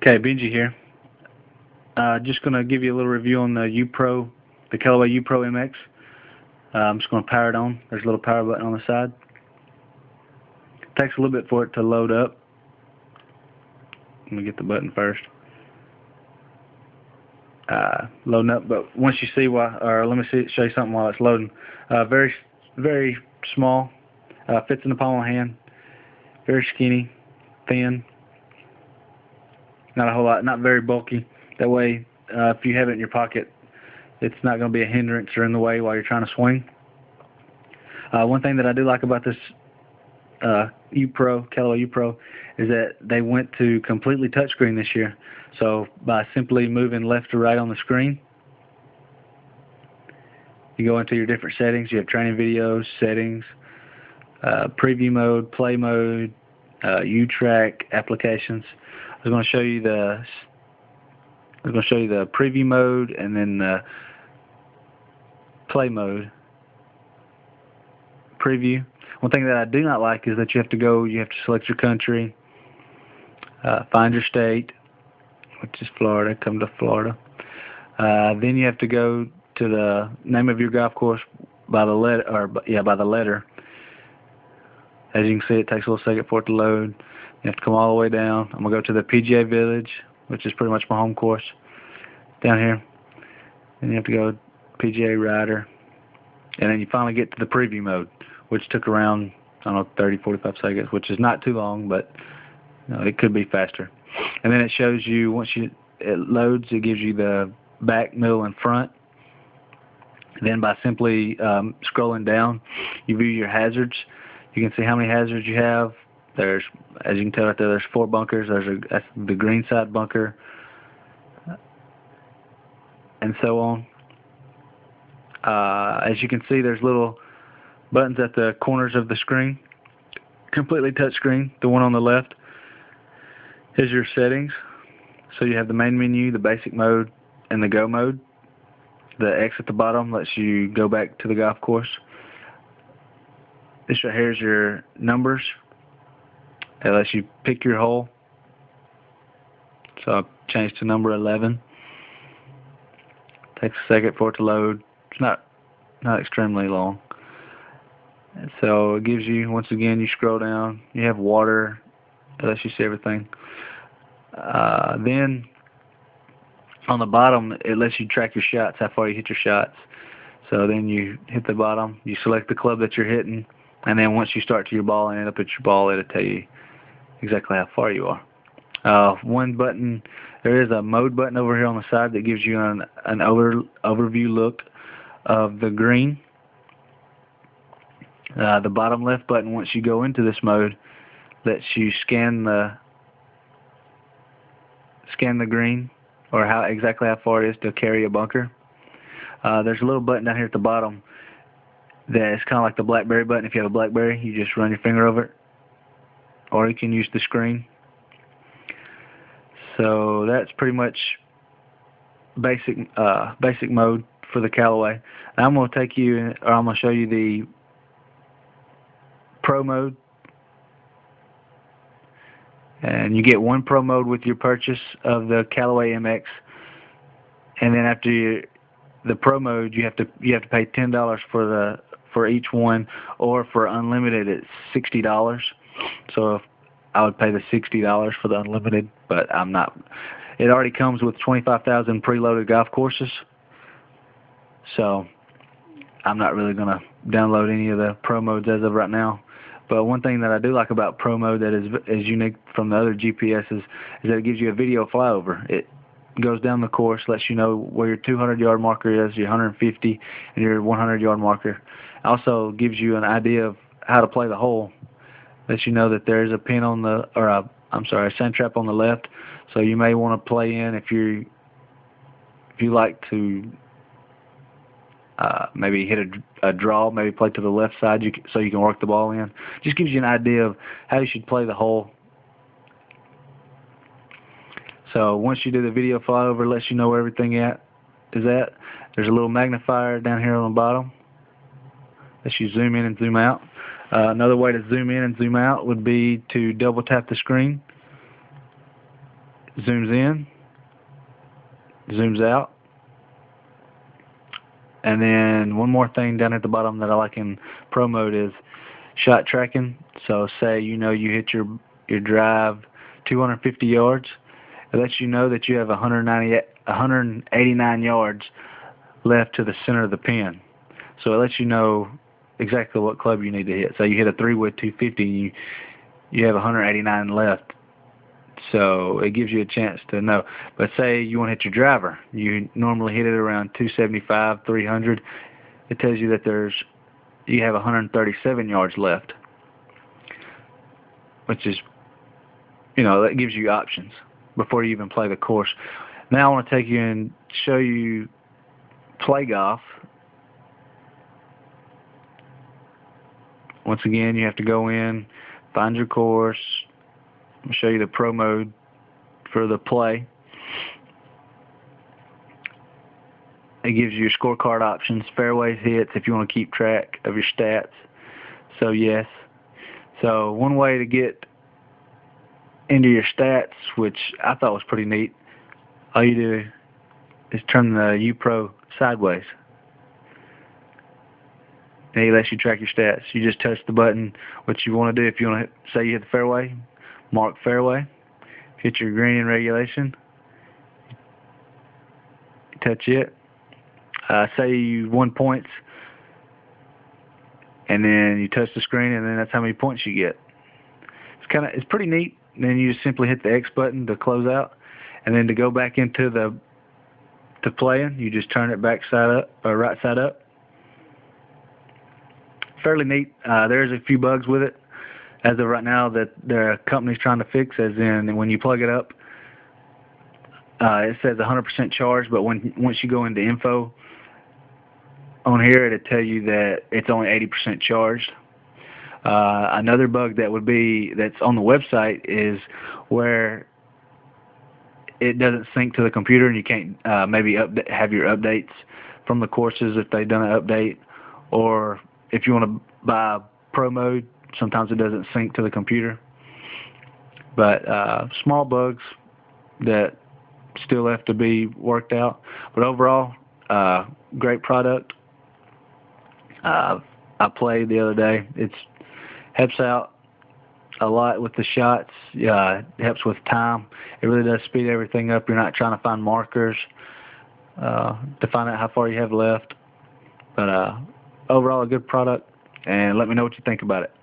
Okay, Benji here. Just going to give you a little review on the upro, the Callaway upro MX. I'm just going to power it on. There's a little power button on the side. It takes a little bit for it to load up. Let me get the button first. Loading up, but once you see why, or let me show you something while it's loading. Very small. Fits in the palm of my hand. Very skinny, thin. Not a whole lot, not very bulky. That way, if you have it in your pocket, it's not going to be a hindrance or in the way while you're trying to swing. One thing that I do like about this Callaway upro, is that they went to completely touchscreen this year. So by simply moving left to right on the screen, you go into your different settings. You have training videos, settings, preview mode, play mode, U-track, applications. I'm going to show you the preview mode and then the play mode. Preview. One thing that I do not like is that you have to select your country, find your state, which is Florida. Come to Florida. Then you have to go to the name of your golf course by the letter. As you can see, it takes a little second for it to load. You have to come all the way down. I'm going to go to the PGA Village, which is pretty much my home course, down here. Then you have to go PGA Rider. And then you finally get to the preview mode, which took around, I don't know, 30, 45 seconds, which is not too long, but it could be faster. And then it shows you, once it loads, it gives you the back, middle, and front. Then by simply scrolling down, you view your hazards. You can see how many hazards you have. There's, as you can tell right there, there's 4 bunkers. That's the green side bunker, and so on. As you can see, there's little buttons at the corners of the screen, completely touch screen. The one on the left is your settings. So you have the main menu, the basic mode, and the go mode. The X at the bottom lets you go back to the golf course. This right here is your numbers. It lets you pick your hole. So I've changed to number 11. Takes a second for it to load. It's not extremely long. And so it gives you, once again, you scroll down. You have water. It lets you see everything. Then on the bottom, it lets you track your shots, how far you hit your shots. So then you hit the bottom. You select the club that you're hitting. And then once you start to your ball and end up at your ball, it'll tell you exactly how far you are. One button, there is a mode button over here on the side that gives you an overview look of the green. The bottom left button, once you go into this mode, lets you scan the green, or exactly how far it is to carry a bunker. There's a little button down here at the bottom that's kind of like the BlackBerry button. If you have a BlackBerry, you just run your finger over it, or you can use the screen. So that's pretty much basic mode for the Callaway. Now I'm going to show you the Pro mode, and you get one Pro mode with your purchase of the Callaway MX. And then after the Pro mode, you have to pay $10 for each one, or for unlimited it's $60. So I would pay the $60 for the unlimited, but I'm not. It already comes with 25,000 preloaded golf courses, so I'm not really going to download any of the Pro modes as of right now. But one thing that I do like about Pro mode that is unique from the other GPSs is that it gives you a video flyover. It goes down the course, lets you know where your 200-yard marker is, your 150, and your 100-yard marker. Also gives you an idea of how to play the hole. Lets you know that there is a pin on the, a sand trap on the left. So you may want to play in if you like to maybe hit a draw, maybe play to the left side so you can work the ball in. Just gives you an idea of how you should play the hole. So once you do the video flyover, it lets you know where everything is at. There's a little magnifier down here on the bottom. Lets you zoom in and zoom out. Another way to zoom in and zoom out would be to double tap the screen. zooms in, zooms out. And then one more thing down at the bottom that I like in Pro mode is shot tracking. So say you hit your drive 250 yards, it lets you know that you have 189 yards left to the center of the pin. So it lets you know exactly what club you need to hit. So you hit a 3-wood 250, you have 189 left. So it gives you a chance to know. But say you want to hit your driver, you normally hit it around 275, 300. It tells you that you have 137 yards left, which is, that gives you options before you even play the course. Now I want to take you and show you play golf. Once again, you have to go in, find your course. I'll show you the Pro mode for the play. It gives you your scorecard options, fairways, hits, if you want to keep track of your stats. So yes. So one way to get into your stats, which I thought was pretty neat, all you do is turn the upro sideways. And it lets you track your stats. You just touch the button, what you want to do. If you want to say you hit the fairway, mark fairway. Hit your green in regulation, you touch it. Say you won points, and then you touch the screen, and then that's how many points you get. It's pretty neat. And then you just simply hit the X button to close out, and then to go back into to playing, you just turn it back side up or right side up. Fairly neat. There's a few bugs with it as of right now that the company's trying to fix, as in when you plug it up, it says 100% charged, but once you go into info on here, it'll tell you that it's only 80% charged. Another bug that's on the website is where it doesn't sync to the computer, and you can't maybe have your updates from the courses if they've done an update, or if you want to buy Pro mode, sometimes it doesn't sync to the computer. But small bugs that still have to be worked out. But overall, great product. I played the other day. It helps out a lot with the shots. It helps with time. It really does speed everything up. You're not trying to find markers to find out how far you have left. But overall, a good product. And let me know what you think about it.